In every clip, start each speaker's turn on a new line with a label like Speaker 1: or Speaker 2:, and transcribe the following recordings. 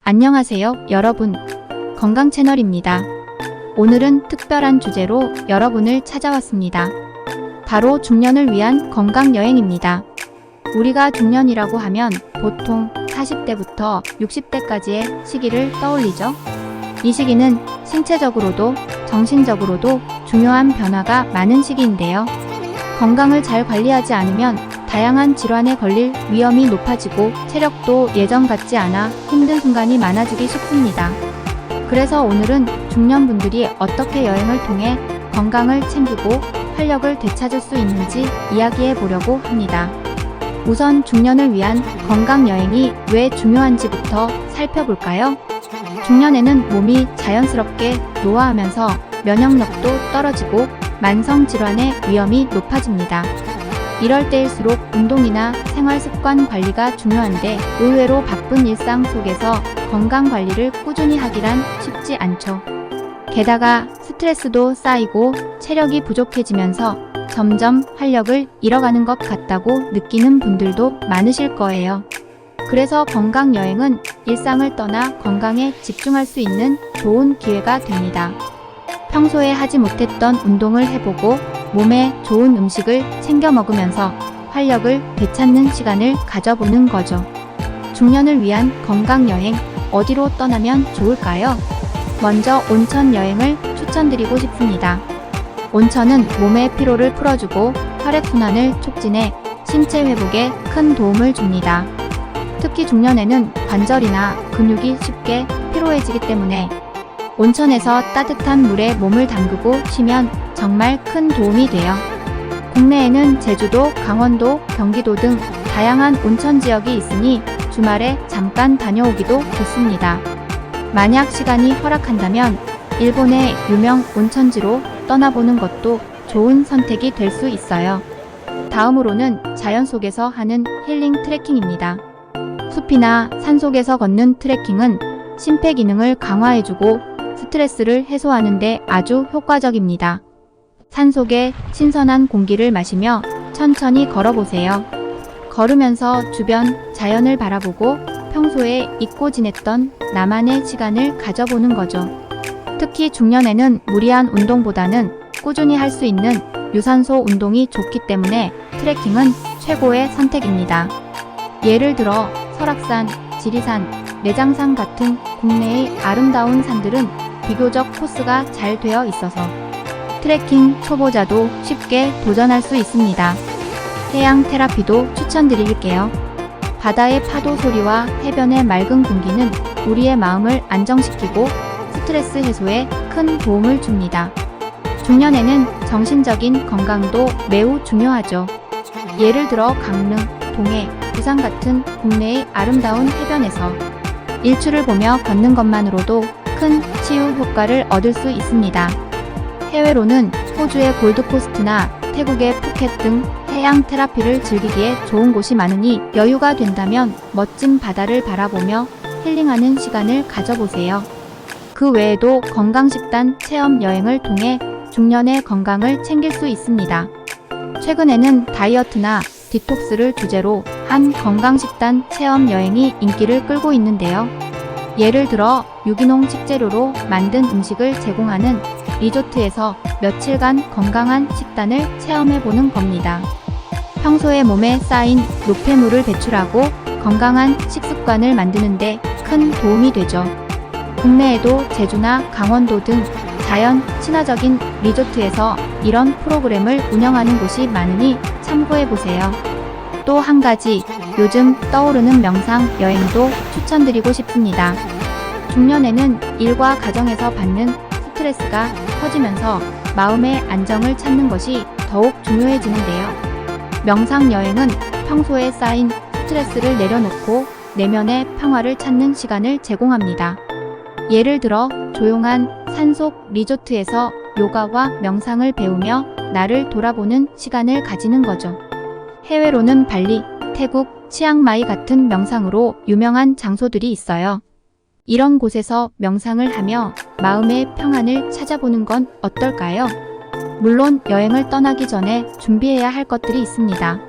Speaker 1: 안녕하세요, 여러분. 건강 채널입니다. 오늘은 특별한 주제로 여러분을 찾아왔습니다. 바로 중년을 위한 건강 여행입니다. 우리가 중년이라고 하면 보통 40대부터 60대까지의 시기를 떠올리죠. 이 시기는 신체적으로도 정신적으로도 중요한 변화가 많은 시기인데요. 건강을 잘 관리하지 않으면 다양한 질환에 걸릴 위험이 높아지고 체력도 예전 같지 않아 힘든 순간이 많아지기 쉽습니다. 그래서 오늘은 중년분들이 어떻게 여행을 통해 건강을 챙기고 활력을 되찾을 수 있는지 이야기해 보려고 합니다. 우선 중년을 위한 건강 여행이 왜 중요한지부터 살펴볼까요? 중년에는 몸이 자연스럽게 노화하면서 면역력도 떨어지고 만성 질환의 위험이 높아집니다. 이럴 때일수록 운동이나 생활 습관 관리가 중요한데 의외로 바쁜 일상 속에서 건강 관리를 꾸준히 하기란 쉽지 않죠. 게다가 스트레스도 쌓이고 체력이 부족해지면서 점점 활력을 잃어가는 것 같다고 느끼는 분들도 많으실 거예요. 그래서 건강 여행은 일상을 떠나 건강에 집중할 수 있는 좋은 기회가 됩니다. 평소에 하지 못했던 운동을 해보고 몸에 좋은 음식을 챙겨 먹으면서 활력을 되찾는 시간을 가져보는 거죠. 중년을 위한 건강 여행, 어디로 떠나면 좋을까요? 먼저 온천 여행을 추천드리고 싶습니다. 온천은 몸의 피로를 풀어주고 혈액순환을 촉진해 신체 회복에 큰 도움을 줍니다. 특히 중년에는 관절이나 근육이 쉽게 피로해지기 때문에 온천에서 따뜻한 물에 몸을 담그고 쉬면 정말 큰 도움이 돼요. 국내에는 제주도, 강원도, 경기도 등 다양한 온천 지역이 있으니 주말에 잠깐 다녀오기도 좋습니다. 만약 시간이 허락한다면 일본의 유명 온천지로 떠나보는 것도 좋은 선택이 될 수 있어요. 다음으로는 자연 속에서 하는 힐링 트레킹입니다. 숲이나 산 속에서 걷는 트레킹은 심폐기능을 강화해주고 스트레스를 해소하는 데 아주 효과적입니다. 산속의 신선한 공기를 마시며 천천히 걸어보세요. 걸으면서 주변 자연을 바라보고 평소에 잊고 지냈던 나만의 시간을 가져보는 거죠. 특히 중년에는 무리한 운동보다는 꾸준히 할 수 있는 유산소 운동이 좋기 때문에 트레킹은 최고의 선택입니다. 예를 들어 설악산, 지리산, 내장산 같은 국내의 아름다운 산들은 비교적 코스가 잘 되어 있어서 트레킹 초보자도 쉽게 도전할 수 있습니다. 해양 테라피도 추천드릴게요. 바다의 파도 소리와 해변의 맑은 공기는 우리의 마음을 안정시키고 스트레스 해소에 큰 도움을 줍니다. 중년에는 정신적인 건강도 매우 중요하죠. 예를 들어 강릉, 동해, 부산 같은 국내의 아름다운 해변에서 일출을 보며 걷는 것만으로도 큰 치유 효과를 얻을 수 있습니다. 해외로는 호주의 골드코스트나 태국의 푸켓 등 해양 테라피를 즐기기에 좋은 곳이 많으니 여유가 된다면 멋진 바다를 바라보며 힐링하는 시간을 가져보세요. 그 외에도 건강식단 체험 여행을 통해 중년의 건강을 챙길 수 있습니다. 최근에는 다이어트나 디톡스를 주제로 한 건강식단 체험 여행이 인기를 끌고 있는데요. 예를 들어 유기농 식재료로 만든 음식을 제공하는 리조트에서 며칠간 건강한 식단을 체험해보는 겁니다. 평소에 몸에 쌓인 노폐물을 배출하고 건강한 식습관을 만드는데 큰 도움이 되죠. 국내에도 제주나 강원도 등 자연 친화적인 리조트에서 이런 프로그램을 운영하는 곳이 많으니 참고해보세요. 또 한 가지 요즘 떠오르는 명상 여행도 추천드리고 싶습니다. 중년에는 일과 가정에서 받는 스트레스가 커지면서 마음의 안정을 찾는 것이 더욱 중요해지는데요. 명상 여행은 평소에 쌓인 스트레스를 내려놓고 내면의 평화를 찾는 시간을 제공합니다. 예를 들어 조용한 산속 리조트에서 요가와 명상을 배우며 나를 돌아보는 시간을 가지는 거죠. 해외로는 발리, 태국, 치앙마이 같은 명상으로 유명한 장소들이 있어요. 이런 곳에서 명상을 하며 마음의 평안을 찾아보는 건 어떨까요? 물론 여행을 떠나기 전에 준비해야 할 것들이 있습니다.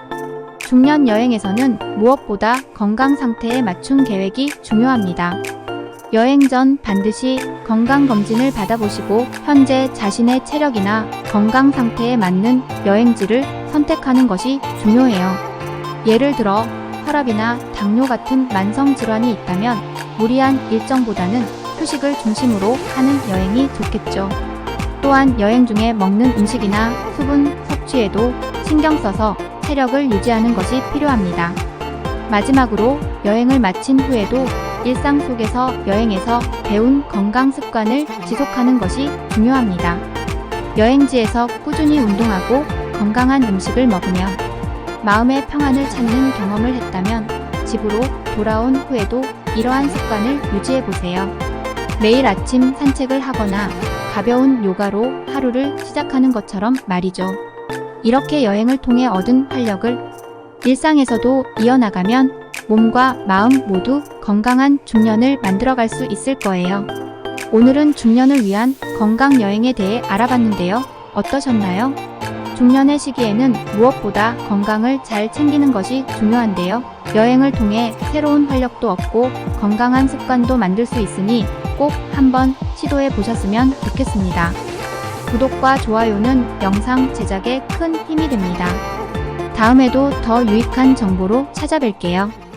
Speaker 1: 중년 여행에서는 무엇보다 건강 상태에 맞춘 계획이 중요합니다. 여행 전 반드시 건강검진을 받아보시고 현재 자신의 체력이나 건강 상태에 맞는 여행지를 선택하는 것이 중요해요. 예를 들어 혈압이나 당뇨 같은 만성 질환이 있다면 무리한 일정보다는 휴식을 중심으로 하는 여행이 좋겠죠. 또한 여행 중에 먹는 음식이나 수분 섭취에도 신경 써서 체력을 유지하는 것이 필요합니다. 마지막으로 여행을 마친 후에도 일상 속에서 여행에서 배운 건강 습관을 지속하는 것이 중요합니다. 여행지에서 꾸준히 운동하고 건강한 음식을 먹으며 마음의 평안을 찾는 경험을 했다면 집으로 돌아온 후에도 이러한 습관을 유지해 보세요. 매일 아침 산책을 하거나 가벼운 요가로 하루를 시작하는 것처럼 말이죠. 이렇게 여행을 통해 얻은 활력을 일상에서도 이어나가면 몸과 마음 모두 건강한 중년을 만들어갈 수 있을 거예요. 오늘은 중년을 위한 건강 여행에 대해 알아봤는데요. 어떠셨나요? 중년의 시기에는 무엇보다 건강을 잘 챙기는 것이 중요한데요. 여행을 통해 새로운 활력도 얻고 건강한 습관도 만들 수 있으니 꼭 한번 시도해 보셨으면 좋겠습니다. 구독과 좋아요는 영상 제작에 큰 힘이 됩니다. 다음에도 더 유익한 정보로 찾아뵐게요.